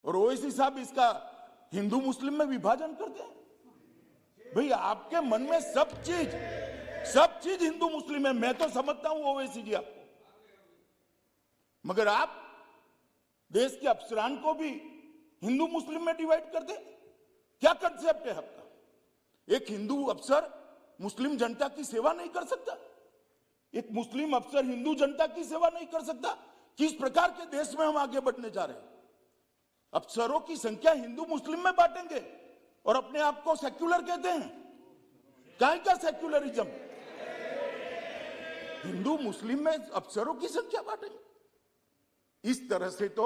और ओवैसी साहब इसका हिंदू मुस्लिम में विभाजन करते हैं। भाई आपके मन में सब चीज हिंदू मुस्लिम है, मैं तो समझता हूं ओवैसी जी आपको, मगर आप देश के अफसरान को भी हिंदू मुस्लिम में डिवाइड कर दे। क्या कंसेप्ट है आपका? एक हिंदू अफसर मुस्लिम जनता की सेवा नहीं कर सकता, एक मुस्लिम अफसर हिंदू जनता की सेवा नहीं कर सकता। किस प्रकार के देश में हम आगे बढ़ने जा रहे हैं? अफसरों की संख्या हिंदू मुस्लिम में बांटेंगे और अपने आप को सेक्युलर कहते हैं। काहे का सेक्युलरिज्म? हिंदू मुस्लिम में अफसरों की संख्या बांटेंगे। इस तरह से तो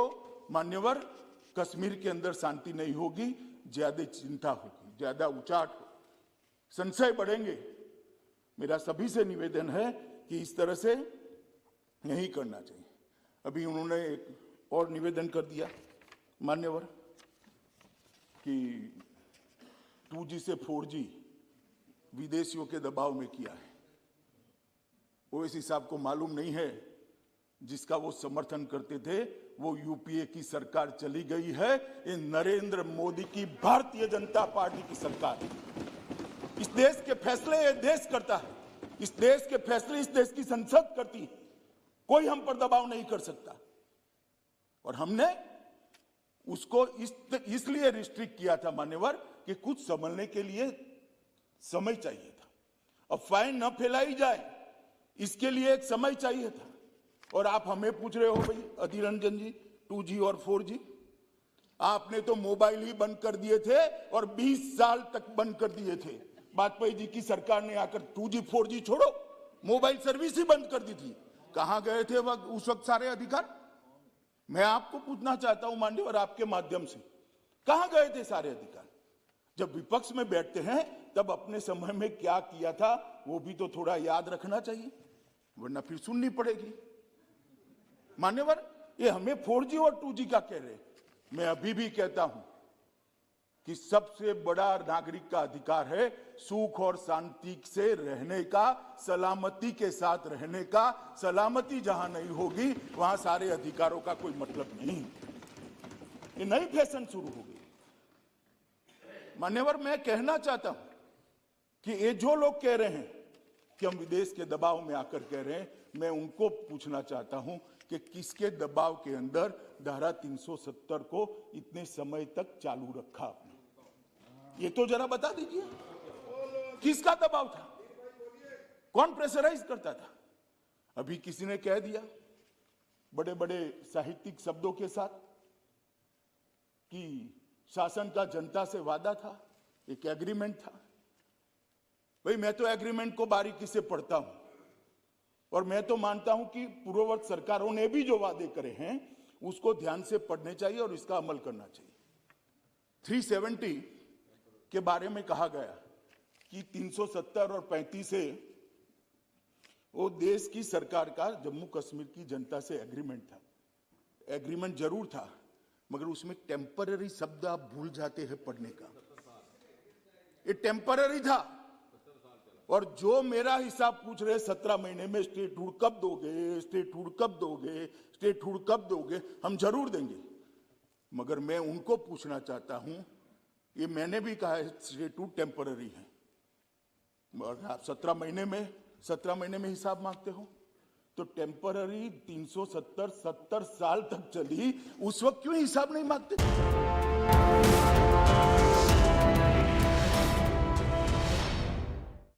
मान्यवर कश्मीर के अंदर शांति नहीं होगी, ज्यादा चिंता होगी, ज्यादा उचाट होगी, संशय बढ़ेंगे। मेरा सभी से निवेदन है कि इस तरह से नहीं करना चाहिए। अभी उन्होंने एक और निवेदन कर दिया मान्यवर कि 2G से 4G विदेशियों के दबाव में किया है। ओवैसी साहब को मालूम नहीं है जिसका वो समर्थन करते थे वो यूपीए की सरकार चली गई है। ये नरेंद्र मोदी की भारतीय जनता पार्टी की सरकार है। इस देश के फैसले ये देश करता है, इस देश के फैसले इस देश की संसद करती है। कोई हम पर दबाव नहीं कर सकता और हमने उसको इसलिए रिस्ट्रिक्ट किया था मान्यवर कि कुछ समझने के लिए समय चाहिए था। अब फाइन न फैलाई जाए इसके लिए एक समय चाहिए था। और आप हमें पूछ रहे हो भाई अधीर रंजन जी 2G और 4G, आपने तो मोबाइल ही बंद कर दिए थे और 20 साल तक बंद कर दिए थे। वाजपेयी जी की सरकार ने आकर 2G 4G छोड़ो, मोबाइल सर्विस ही बंद कर दी थी। कहां गए थे उस वक्त सारे अधिकार? मैं आपको पूछना चाहता हूं माननीय आपके माध्यम से, कहां गए थे सारे अधिकार? जब विपक्ष में बैठते हैं तब अपने समय में क्या किया था वो भी तो थोड़ा याद रखना चाहिए, वरना फिर सुननी पड़ेगी। मान्यवर ये हमें 4G और 2G का कह रहे, मैं अभी भी कहता हूं कि सबसे बड़ा नागरिक का अधिकार है सुख और शांति से रहने का, सलामती के साथ रहने का। सलामती जहां नहीं होगी वहां सारे अधिकारों का कोई मतलब नहीं। ये नई फैशन शुरू हो गई। मान्यवर मैं कहना चाहता हूं कि ये जो लोग कह रहे हैं कि हम विदेश के दबाव में आकर कह रहे हैं, मैं उनको पूछना चाहता हूं कि किसके दबाव के अंदर धारा 370 को इतने समय तक चालू रखा आपने? ये तो जरा बता दीजिए, किसका दबाव था? कौन प्रेशराइज करता था? अभी किसी ने कह दिया बड़े बड़े साहित्यिक शब्दों के साथ कि शासन का जनता से वादा था, एक एग्रीमेंट था। भाई मैं तो एग्रीमेंट को बारीकी से पढ़ता हूं और मैं तो मानता हूं कि पूर्ववर्ती सरकारों ने भी जो वादे करे हैं उसको ध्यान से पढ़ने चाहिए और इसका अमल करना चाहिए। 370 के बारे में कहा गया कि 370 और 35 से वो देश की सरकार का जम्मू कश्मीर की जनता से एग्रीमेंट था। एग्रीमेंट जरूर था मगर उसमें टेम्पररी शब्द आप भूल जाते हैं पढ़ने का। ये टेम्पररी था और जो मेरा हिसाब पूछ रहे 17 महीने में स्टेटहुड कब दोगे, स्टेटहुड कब दोगे, स्टेटहुड कब दोगे, हम जरूर देंगे। मगर मैं उनको पूछना चाहता हूं, ये मैंने भी कहा है स्टेटहुड टेम्पररी है, और आप 17 महीने में हिसाब मांगते हो तो टेम्पररी 370 70 साल तक चली, उस वक्त क्यों हिसाब नहीं मांगते?